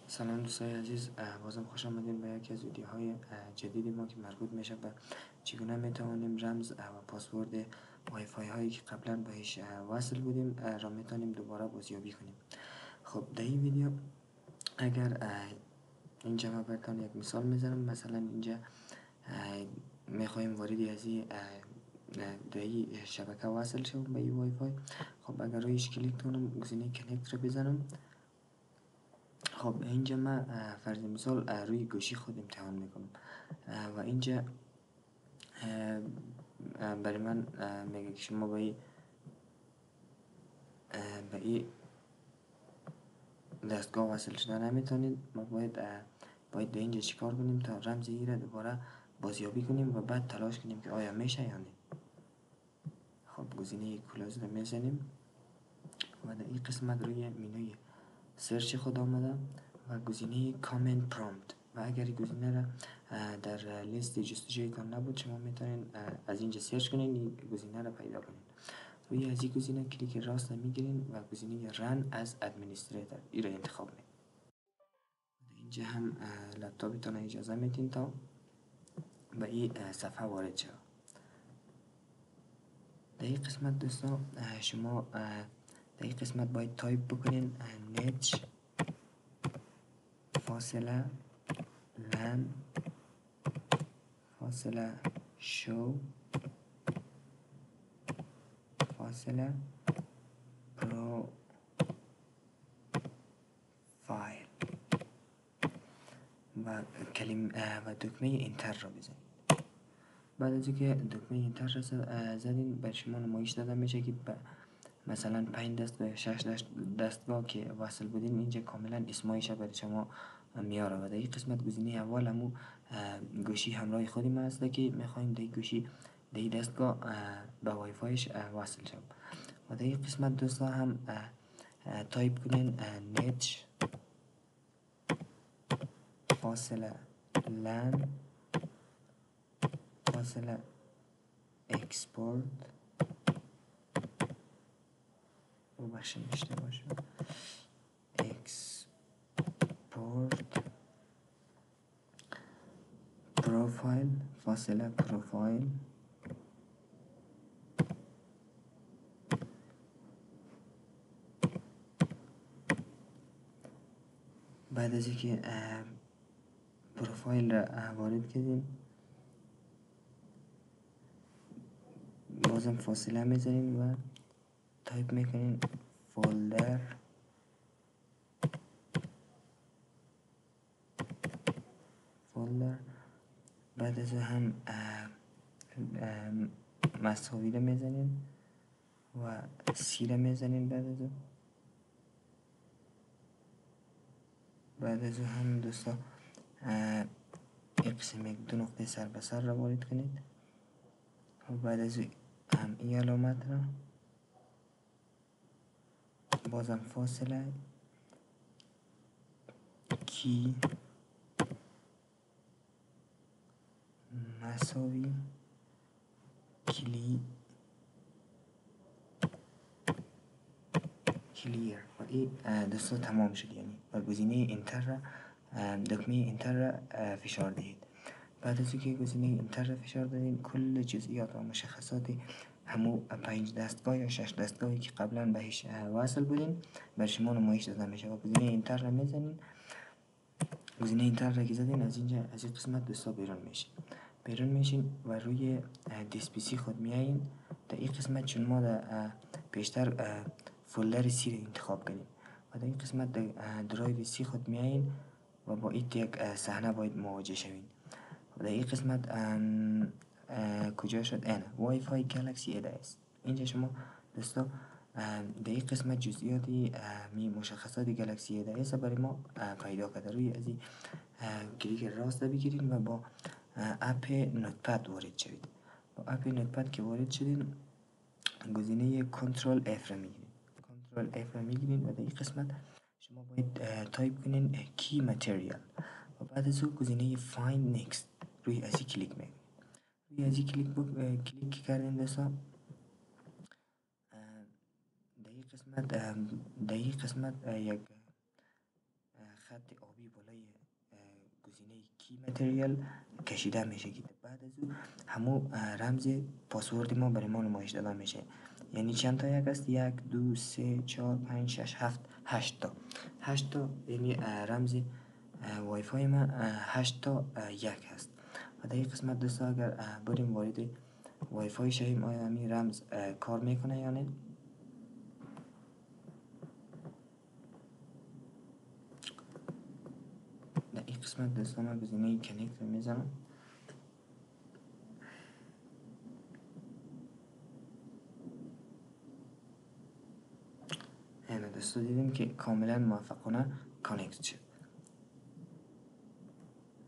سلام دوستای عزیز، بازم خوش آمدین به یکی از ویدیوهای جدید ما که مربوط میشه به چگونه میتوانیم رمز و پاسورد وای فای هایی که قبلا بهش وصل بودیم را میتونیم دوباره بازیابی کنیم. خب در این ویدیو اگر اینجا ما براتون یک مثال میزنم. مثلا اینجا میخوایم واردی از این در این شبکه وصل شوم به این وای فای. خب اگر رویش کلیک کنم، گزینه کنکت رو بزنم. خب اینجا من فرض مثال روی گوشی خود امتحان میکنم و اینجا برای من میگه که شما به این دستگاه وصل شده نمیتونید. ما باید به اینجا چیکار کنیم تا رمز ای را دوباره بازیابی کنیم و بعد تلاش کنیم که آیا میشه یا نه. خب گزینه کلوز رو میزنیم و در این قسمت روی منوی سرچ خود آمده و گزینه کامنت پرامپت و اگر این گزینه را در لیست جستجویتان نبود، شما میتونین از اینجا سرچ کنین این گزینه را پیدا کنین. روی از این گزینه کلیک راست میگیرین و گزینه رن از ادمنستریتور ای را انتخاب میکنین. اینجا هم لپتاپتان اجازه میدین تا به این صفحه وارد شد. در این قسمت دوستان شما در این قسمت باید تایپ بکنین نت فاصله لن فاصله شو فاصله پروفایل و و دکمه اینتر را بزنید. بعد از اینکه دکمه اینتر را زدین، بر شما نمایش داده میشه که مثلا 5 دست و 6 دستگاه که وصل بودین اینجا کاملا اسمایش برای شما میاره و در این قسمت گزینه اول همون گوشی همراه خودی ما هسته که میخوایم در گوشی در دستگاه به وای فایش وصل شد. و در این قسمت دوستا هم تایپ کنین نت فاصله لن فاصله اکسپورت بخشی اشتباه شد اکسپورت پروفایل فاصله پروفایل بعد از اینکه پروفایل را وارد کردیم، بازم فاصله میذاریم و تایپ میکنیم فولدر بعد از هم مساوی رو میزنیم و سی رو میزنیم. بعد از هم دوستا قسم یک 2 نقطه سر به سر را وارد کنید و بعد از هم این علامت را بازم فاصله کی مساوی کلیر و این دوستا تمام شد. یعنی و گزینه اینتر را دکمه اینتر را فشار دهید. بعد از اینکه گزینه اینتر را فشار دادین، کل جزئیات و مشخصات همو 5 دستگاه یا 6 دستگاهی که قبلا بهش وصل بودین بر شما نمایش داده میشه و گزینه اینتر را میزنین. گزینه اینتر را که زدین، از اینجا از این قسمت دوستا بیرون میشین و روی دیسپیسی خود میایین. در این قسمت چون ما در پیشتر فولدر سی را انتخاب کنیم و در این قسمت درایو سی خود میایین و با این یک صحنه باید مواجه شوین. و در این قسمت کجا شد؟ این وای فای گالاکسی ادایس. اینجا شما دوستا در این قسمت جزئیاتی مشخصات گالاکسی ادایس برای ما پیدا کرده. روی از این کلیک راست بگیرین و با اپ نوتپد وارد شوید. با اپ نوتپد که وارد شدین، گزینه کنترل اف را میگیرین و در این قسمت شما باید تایپ کنین کی ماتریال و بعد از اون گزینه فایند نیکست روی ازی کلیک میکنین. روی ازی کلیک کردین دوستا، در این قسمت یک خط آبی بالای گزینه کی متریال کشیده میشه که بعد از او همو رمز پاسورد ما برای ما نمایش داده میشه. یعنی چند تا یک است؟ 1 2 3 4 5 6 7 8 تا 8 تا، یعنی رمز وای فای ما 8 تا 1 هست. و در این قسمت دوستا اگر بریم وارد وای فای شویم آیا همین رمز کار میکنه یا نه. در این قسمت دوستا من گزینه کنکت رو میزنم. اینو دوستا دیدیم که کاملا موفقانه کانکت شد.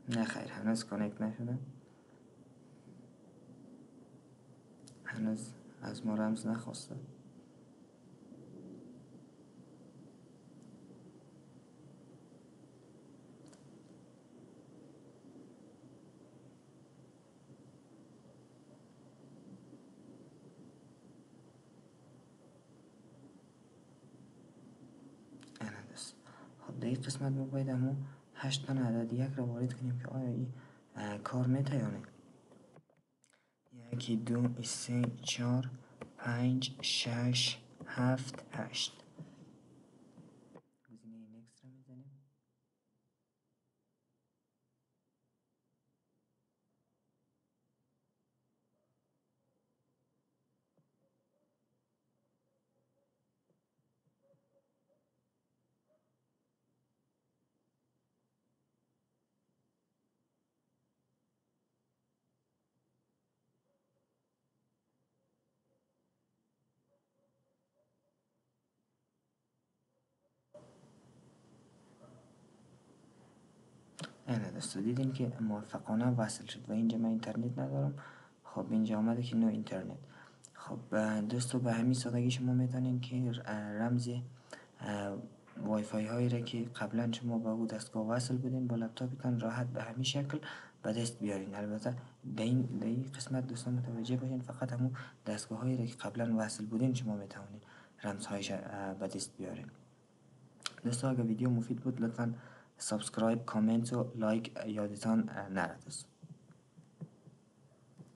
نه خیر، هنوز کانکت نشده، هنوز از ما رمز نخواسته. اینو دوست. خب در این قسمت ما باید همون 8 تا عدد یک رو وارد کنیم که آیا این کار میته یا نه. 1 2 3 4 5 6 7 8. گزینه نکست رو میزنیم. اینه دوستا دیدیم که موفقانه وصل شد و اینجا من اینترنت ندارم. خب اینجا آمده که نو اینترنت. خب دوستو به همین سادگی شما میتونین که رمز وای فای هایی را که قبلا شما با او دستگاه وصل بودین با لپتاپتان راحت به همین شکل به دست بیارین. البته در این قسمت دوستان متوجه باشین فقط همون دستگاه هایی را که قبلا وصل بودین شما میتونین رمزهایش به دست بیارین. دوستان اگر ویدیو مفید بود لطفا سابسکرایب، کامنت و لایک یادتان نره دوست.